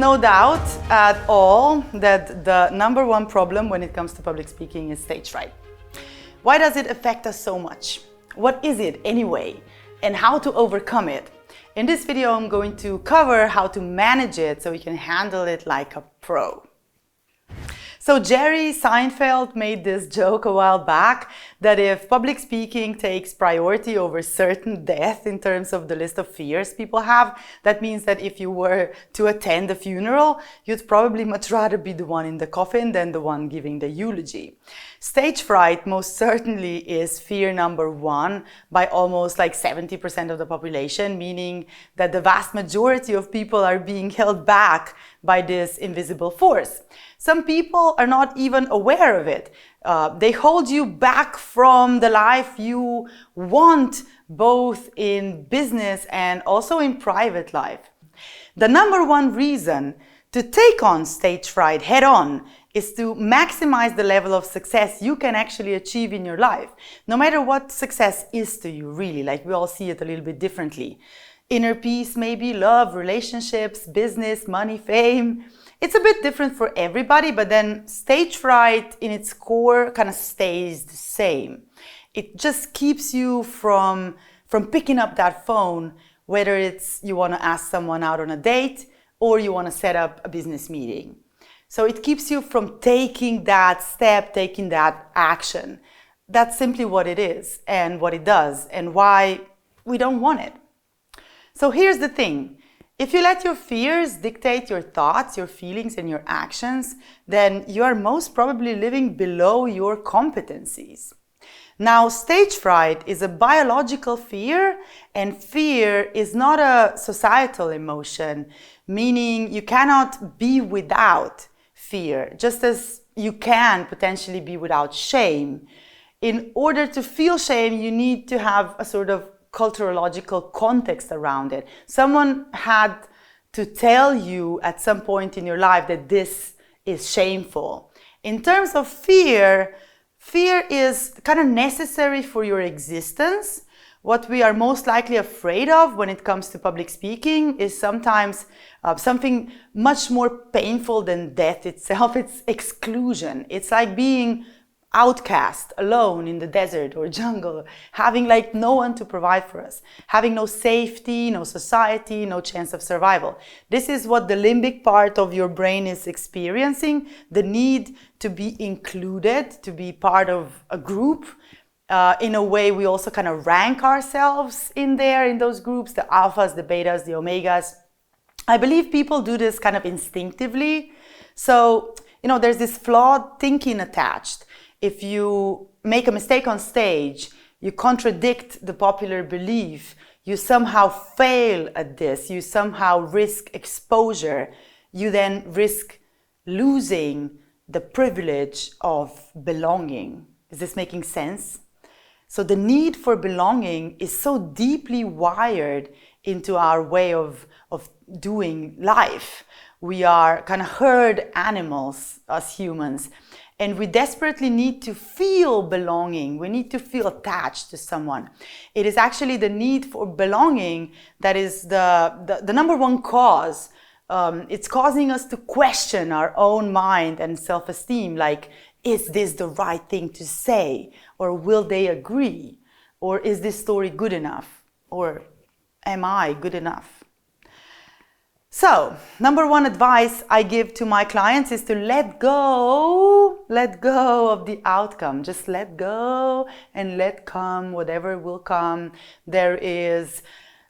no doubt at all that the number one problem when it comes to public speaking is stage fright. Why does it affect us so much? What is it anyway? And how to overcome it? In this video, I'm going to cover how to manage it so we can handle it like a pro. So Jerry Seinfeld made this joke a while back that if public speaking takes priority over certain death in terms of the list of fears people have, that means that if you were to attend a funeral, you'd probably much rather be the one in the coffin than the one giving the eulogy. Stage fright most certainly is fear number one by almost like 70% of the population, meaning that the vast majority of people are being held back by this invisible force. Some people are not even aware of it. They hold you back from the life you want, both in business and also in private life. The number one reason to take on stage fright head on is to maximize the level of success you can actually achieve in your life. No matter what success is to you, really, like we all see it a little bit differently. Inner peace, maybe love, relationships, business, money, fame. It's a bit different for everybody, but then stage fright in its core kind of stays the same. It just keeps you from picking up that phone, whether it's you want to ask someone out on a date or you want to set up a business meeting. So it keeps you from taking that step, taking that action. That's simply what it is and what it does and why we don't want it. So here's the thing. If you let your fears dictate your thoughts, your feelings, and your actions, then you are most probably living below your competencies. Now, stage fright is a biological fear, and fear is not a societal emotion, meaning you cannot be without fear, just as you can potentially be without shame. In order to feel shame, you need to have a sort of culturological context around it. Someone had to tell you at some point in your life that this is shameful. In terms of fear, fear is kind of necessary for your existence. What we are most likely afraid of when it comes to public speaking is sometimes something much more painful than death itself. It's exclusion. It's like being outcast, alone in the desert or jungle, having like no one to provide for us, having no safety, no society, no chance of survival. This is what the limbic part of your brain is experiencing, the need to be included, to be part of a group. In a way, we also kind of rank ourselves in there, in those groups, the alphas, the betas, the omegas. I believe people do this kind of instinctively. So, there's this flawed thinking attached. If you make a mistake on stage, you contradict the popular belief, you somehow fail at this, you somehow risk exposure, you then risk losing the privilege of belonging. Is this making sense? So the need for belonging is so deeply wired into our way of doing life. We are kind of herd animals as humans. And we desperately need to feel belonging. We need to feel attached to someone. It is actually the need for belonging that is the number one cause. It's causing us to question our own mind and self-esteem. Like, is this the right thing to say? Or will they agree? Or is this story good enough? Or am I good enough? So, number one advice I give to my clients is to let go of the outcome. Just let go and let come whatever will come. There is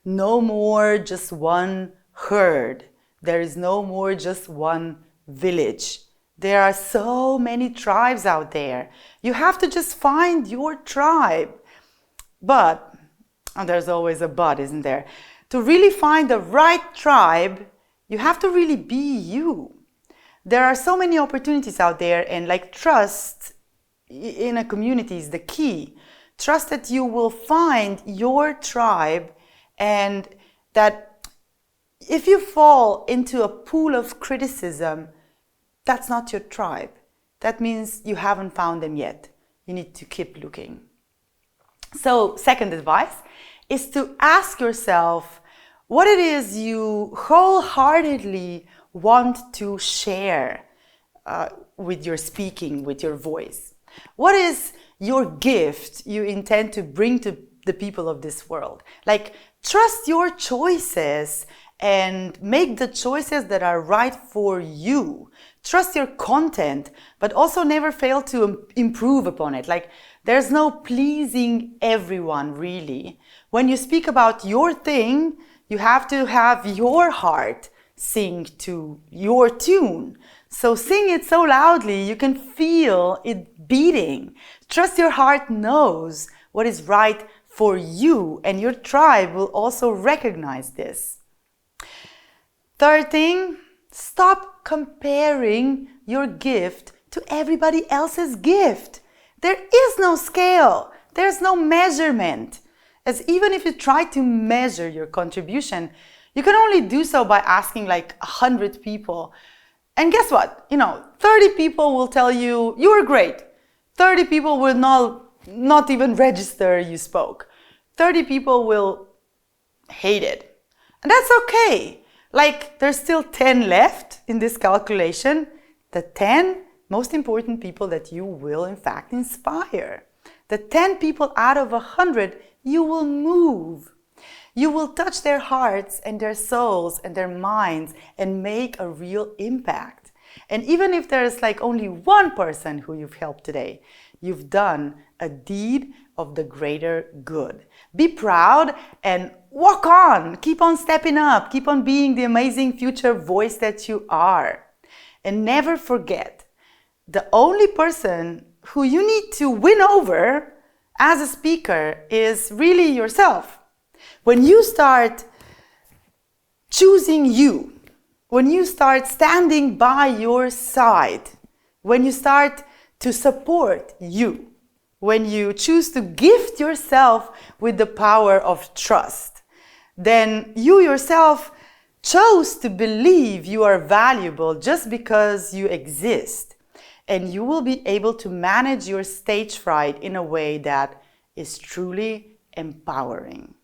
no more just one herd. There is no more just one village. There are so many tribes out there. You have to just find your tribe. But, and there's always a but, isn't there? To really find the right tribe, you have to really be you. There are so many opportunities out there, and like trust in a community is the key. Trust that you will find your tribe, and that if you fall into a pool of criticism, that's not your tribe. That means you haven't found them yet. You need to keep looking. So, second advice is to ask yourself what it is you wholeheartedly want to share with your speaking, with your voice? What is your gift you intend to bring to the people of this world? Like, trust your choices and make the choices that are right for you. Trust your content, but also never fail to improve upon it. Like, there's no pleasing everyone, really. When you speak about your thing, you have to have your heart sing to your tune. So sing it so loudly you can feel it beating. Trust your heart knows what is right for you, and your tribe will also recognize this. Third thing, stop comparing your gift to everybody else's gift. There is no scale. There's no measurement. As even if you try to measure your contribution, you can only do so by asking like 100 people. And guess what? 30 people will tell you, you were great. 30 people will not even register you spoke. 30 people will hate it. And that's okay. Like, there's still 10 left in this calculation. The 10 most important people that you will in fact inspire. The 10 people out of 100 you will move. You will touch their hearts and their souls and their minds and make a real impact. And even if there's like only one person who you've helped today, you've done a deed of the greater good. Be proud and walk on. Keep on stepping up. Keep on being the amazing future voice that you are. And never forget, the only person who you need to win over as a speaker is really yourself. When you start choosing you, when you start standing by your side, when you start to support you, when you choose to gift yourself with the power of trust, then you yourself chose to believe you are valuable just because you exist. And you will be able to manage your stage fright in a way that is truly empowering.